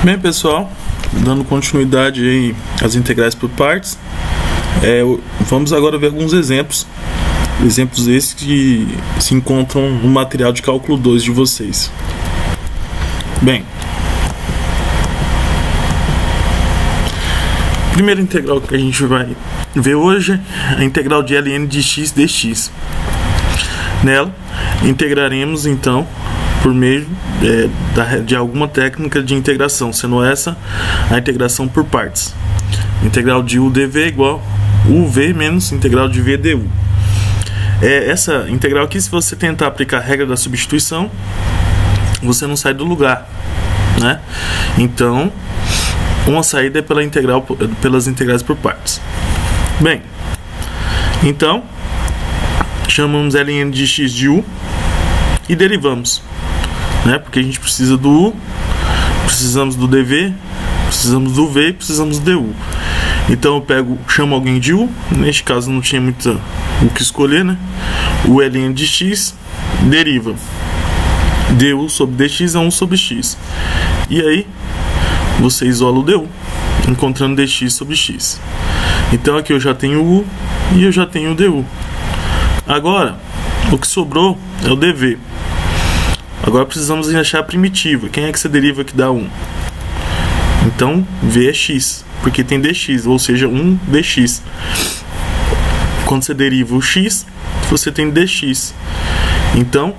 Bem, pessoal, dando continuidade aí às integrais por partes, vamos agora ver alguns exemplos esses que se encontram no material de cálculo 2 de vocês. Bem, a primeira integral que a gente vai ver hoje é a integral de ln de x dx. Nela, integraremos então por meio de alguma técnica de integração, sendo essa a integração por partes. Integral de u dv igual uv menos integral de v du. Essa integral aqui, se você tentar aplicar a regra da substituição, você não sai do lugar, né? Então, uma saída é pelas integrais por partes. Bem, então chamamos ln de x de u e derivamos, né? Porque a gente precisa do u, precisamos do dv, precisamos do v e precisamos do du. Então eu chamo alguém de u, neste caso não tinha muito o que escolher, né? O ln de x deriva du sobre dx é 1 sobre x. E aí você isola o du, encontrando dx sobre x. Então aqui eu já tenho o u e eu já tenho o du. Agora, o que sobrou é o dv. Agora precisamos achar a primitiva. Quem é que você deriva que dá 1? Então, v é x, porque tem dx, ou seja, 1 dx. Quando você deriva o x, você tem dx. Então,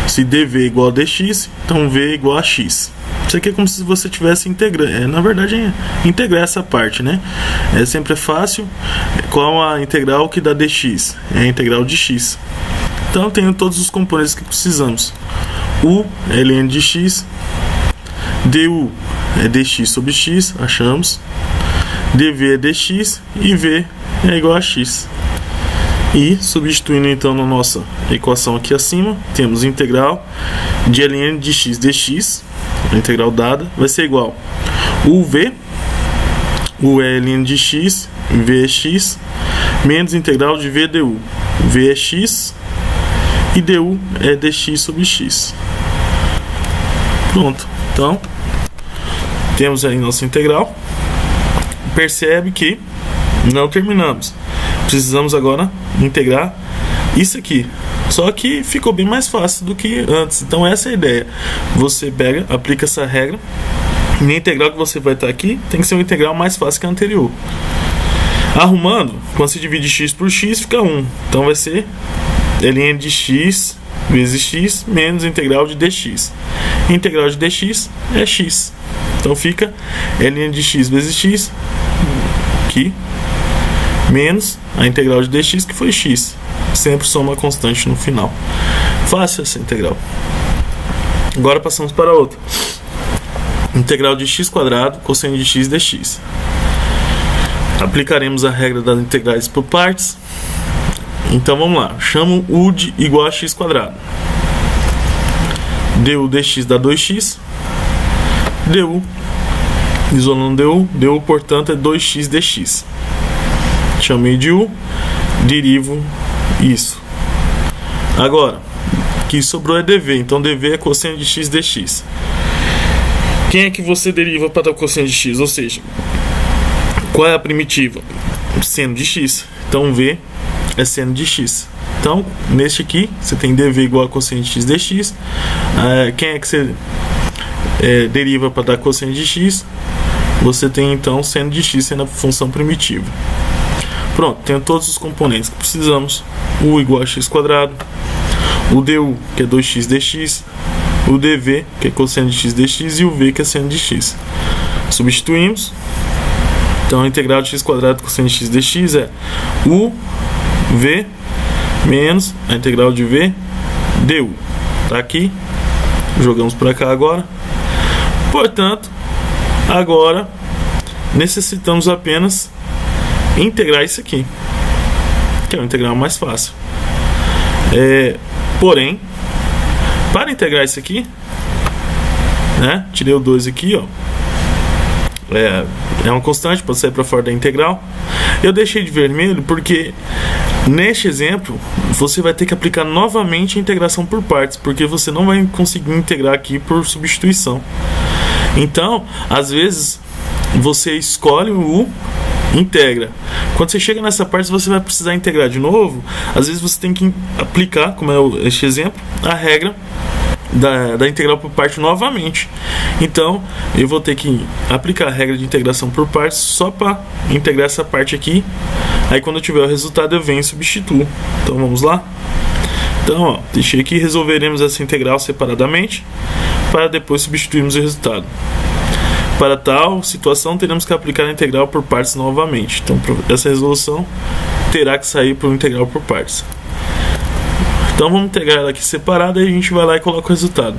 se dv é igual a dx, então v é igual a x. Isso aqui é como se você estivesse integrando. Na verdade, é integrar essa parte, né? Sempre é fácil. Qual a integral que dá dx? É a integral de x. Então, eu tenho todos os componentes que precisamos. U é ln de x, du é dx sobre x, achamos, dv é dx e v é igual a x. E substituindo então na nossa equação aqui acima, temos integral de ln de x dx, a integral dada, vai ser igual uv, u é ln de x, v é x, menos integral de v du, v é x e du é dx sobre x. Pronto, então temos aí nossa integral. Percebe que não terminamos, precisamos agora integrar isso aqui, só que ficou bem mais fácil do que antes. Então essa é a ideia, você aplica essa regra e a integral que você vai estar aqui tem que ser uma integral mais fácil que a anterior. Arrumando, quando se divide x por x fica 1, então vai ser ln de x vezes x menos integral de dx. Integral de dx é x, então fica ln de x vezes x aqui menos a integral de dx, que foi x. Sempre soma constante no final. Fácil essa integral. Agora passamos para outra. Integral de x quadrado cosseno de x dx. Aplicaremos a regra das integrais por partes. Então vamos lá. Chamo u de igual a x quadrado. Du dx dá 2x. Du, isolando du, portanto é 2x dx. Chamei de u, derivo isso. Agora, o que sobrou é dv, então dv é cosseno de x dx. Quem é que você deriva para dar o cosseno de x? Ou seja, qual é a primitiva? Seno de x. Então v é seno de x. Então, neste aqui, você tem dv igual a cosseno de x dx. Quem é que você deriva para dar cosseno de x? Você tem então seno de x sendo a função primitiva. Pronto, tenho todos os componentes que precisamos. U igual a x quadrado, o du, que é 2x dx, o dv, que é cosseno de x dx, e o v, que é seno de x. Substituímos. Então, a integral de x quadrado cosseno de x dx é u, v, menos a integral de v, du. Tá aqui. Jogamos para cá agora. Portanto, agora necessitamos apenas integrar isso aqui, que é uma integral mais fácil. Porém, para integrar isso aqui, né, tirei o 2 aqui, ó, é uma constante, pode sair para fora da integral. Eu deixei de vermelho porque neste exemplo você vai ter que aplicar novamente a integração por partes, porque você não vai conseguir integrar aqui por substituição. Então, às vezes, você escolhe o U, integra. Quando você chega nessa parte, você vai precisar integrar de novo. Às vezes você tem que aplicar, como é este exemplo, a regra da integral por parte novamente. Então eu vou ter que aplicar a regra de integração por partes só para integrar essa parte aqui. Aí quando eu tiver o resultado eu venho e substituo. Então vamos lá. Então ó, deixei aqui, resolveremos essa integral separadamente para depois substituirmos o resultado. Para tal situação, teremos que aplicar a integral por partes novamente. Então, essa resolução terá que sair por integral por partes. Então, vamos integrar ela aqui separada e a gente vai lá e coloca o resultado.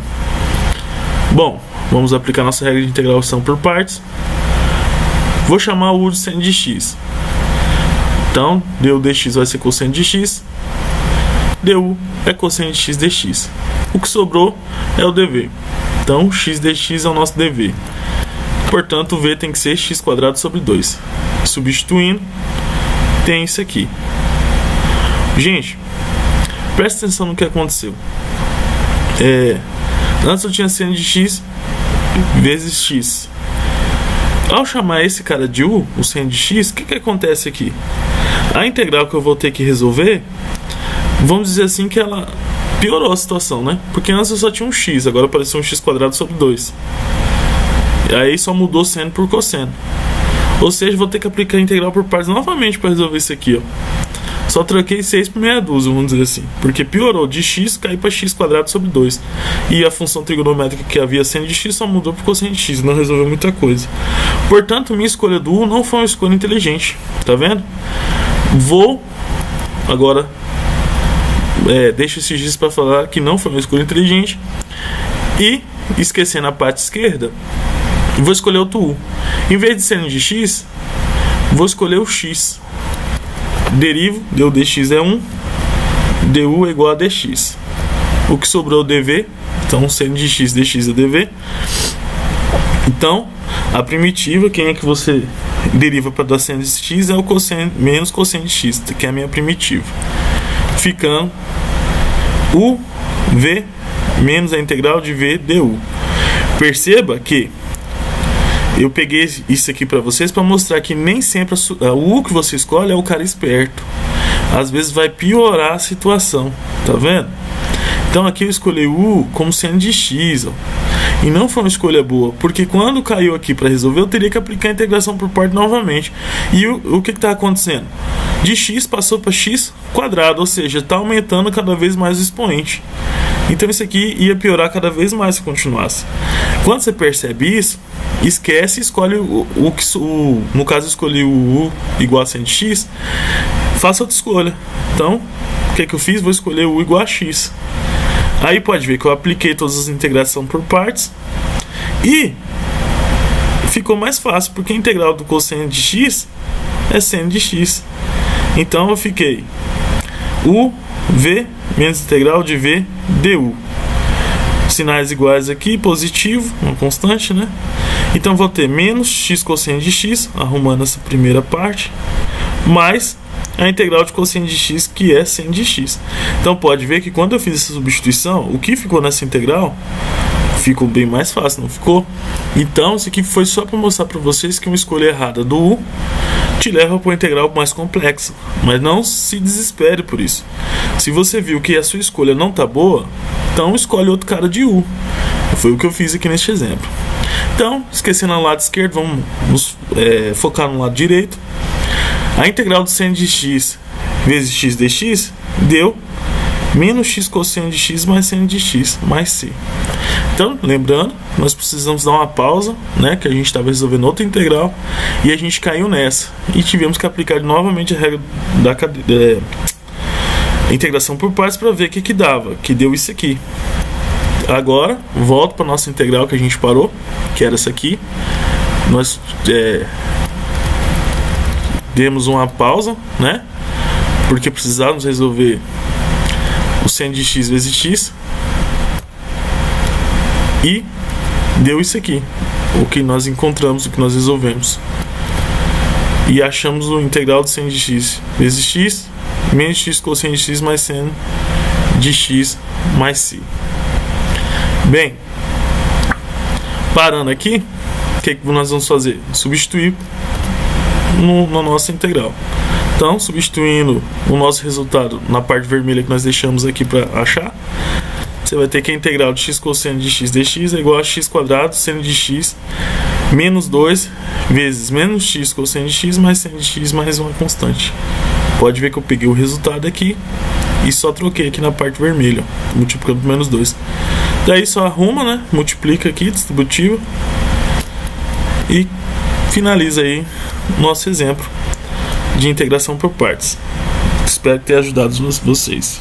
Bom, vamos aplicar nossa regra de integração por partes. Vou chamar o U de seno de x. Então, du dx vai ser cosseno de x. Du é cosseno de x dx. O que sobrou é o dv. Então, x dx é o nosso dv. Portanto, o v tem que ser x² sobre 2. Substituindo, tem isso aqui. Gente, presta atenção no que aconteceu. Antes eu tinha seno de x vezes x. Ao chamar esse cara de u, o seno de x, o que acontece aqui? A integral que eu vou ter que resolver, vamos dizer assim que ela piorou a situação, né? Porque antes eu só tinha um x, agora apareceu um x² sobre 2. Aí só mudou seno por cosseno. Ou seja, vou ter que aplicar a integral por partes novamente para resolver isso aqui, ó. Só troquei 6 por meia dúzia, vamos dizer assim. Porque piorou, de x caiu para x² sobre 2. E a função trigonométrica que havia seno de x só mudou por cosseno de x. Não resolveu muita coisa. Portanto, minha escolha do U não foi uma escolha inteligente. Tá vendo? Vou agora... deixo esse x para falar que não foi uma escolha inteligente. E, esquecendo a parte esquerda, vou escolher outro U. Em vez de seno de x, vou escolher o x. Derivo, du dx é 1, du é igual a dx. O que sobrou é o dv, então seno de x dx é dv. Então, a primitiva, quem é que você deriva para dar seno de x é o cosseno menos cosseno de x, que é a minha primitiva. Ficando u v menos a integral de v du. Perceba que eu peguei isso aqui para vocês para mostrar que nem sempre o U que você escolhe é o cara esperto. Às vezes vai piorar a situação, tá vendo? Então aqui eu escolhi o U como seno de x, ó. E não foi uma escolha boa, porque quando caiu aqui para resolver eu teria que aplicar a integração por parte novamente. E o que está acontecendo? De x passou para x², ou seja, está aumentando cada vez mais o expoente. Então isso aqui ia piorar cada vez mais se continuasse. Quando você percebe isso, esquece e escolhe no caso eu escolhi o U igual a seno de x, faça outra escolha. Então, o que eu fiz? Vou escolher o U igual a x. Aí pode ver que eu apliquei todas as integrações por partes e ficou mais fácil, porque a integral do cosseno de x é seno de x. Então eu fiquei u v menos integral de v du. Sinais iguais aqui, positivo, uma constante, né? Então vou ter menos x cosseno de x, arrumando essa primeira parte, mais a integral de cosseno de x, que é seno de x. Então pode ver que quando eu fiz essa substituição, o que ficou nessa integral ficou bem mais fácil, não ficou? Então isso aqui foi só para mostrar para vocês que uma escolha errada do U te leva para uma integral mais complexa. Mas não se desespere por isso. Se você viu que a sua escolha não está boa, então escolhe outro cara de U. Foi o que eu fiz aqui neste exemplo. Então, esquecendo o lado esquerdo, vamos focar no lado direito. A integral do seno de x vezes x dx deu menos x cosseno de x mais seno de x mais c. Então, lembrando, nós precisamos dar uma pausa, né, que a gente estava resolvendo outra integral e a gente caiu nessa. E tivemos que aplicar novamente a regra da integração por partes para ver o que dava, que deu isso aqui. Agora, volto para a nossa integral que a gente parou, que era essa aqui. Nós demos uma pausa, né, porque precisávamos resolver o seno de x vezes x. E deu isso aqui, o que nós encontramos, o que nós resolvemos. E achamos o integral do seno de x vezes x, menos x cosseno de x mais seno de x mais c. Bem, Parando aqui, o que nós vamos fazer? Substituir na nossa integral. Então, substituindo o nosso resultado na parte vermelha que nós deixamos aqui para achar, você vai ter que a integral de x cosseno de x dx é igual a x quadrado seno de x menos 2 vezes menos x cosseno de x mais seno de x mais uma constante. Pode ver que eu peguei o resultado aqui e só troquei aqui na parte vermelha, multiplicando por menos 2. Daí só arruma, né? Multiplica aqui, distributiva, e finaliza aí nosso exemplo de integração por partes. Espero ter ajudado vocês.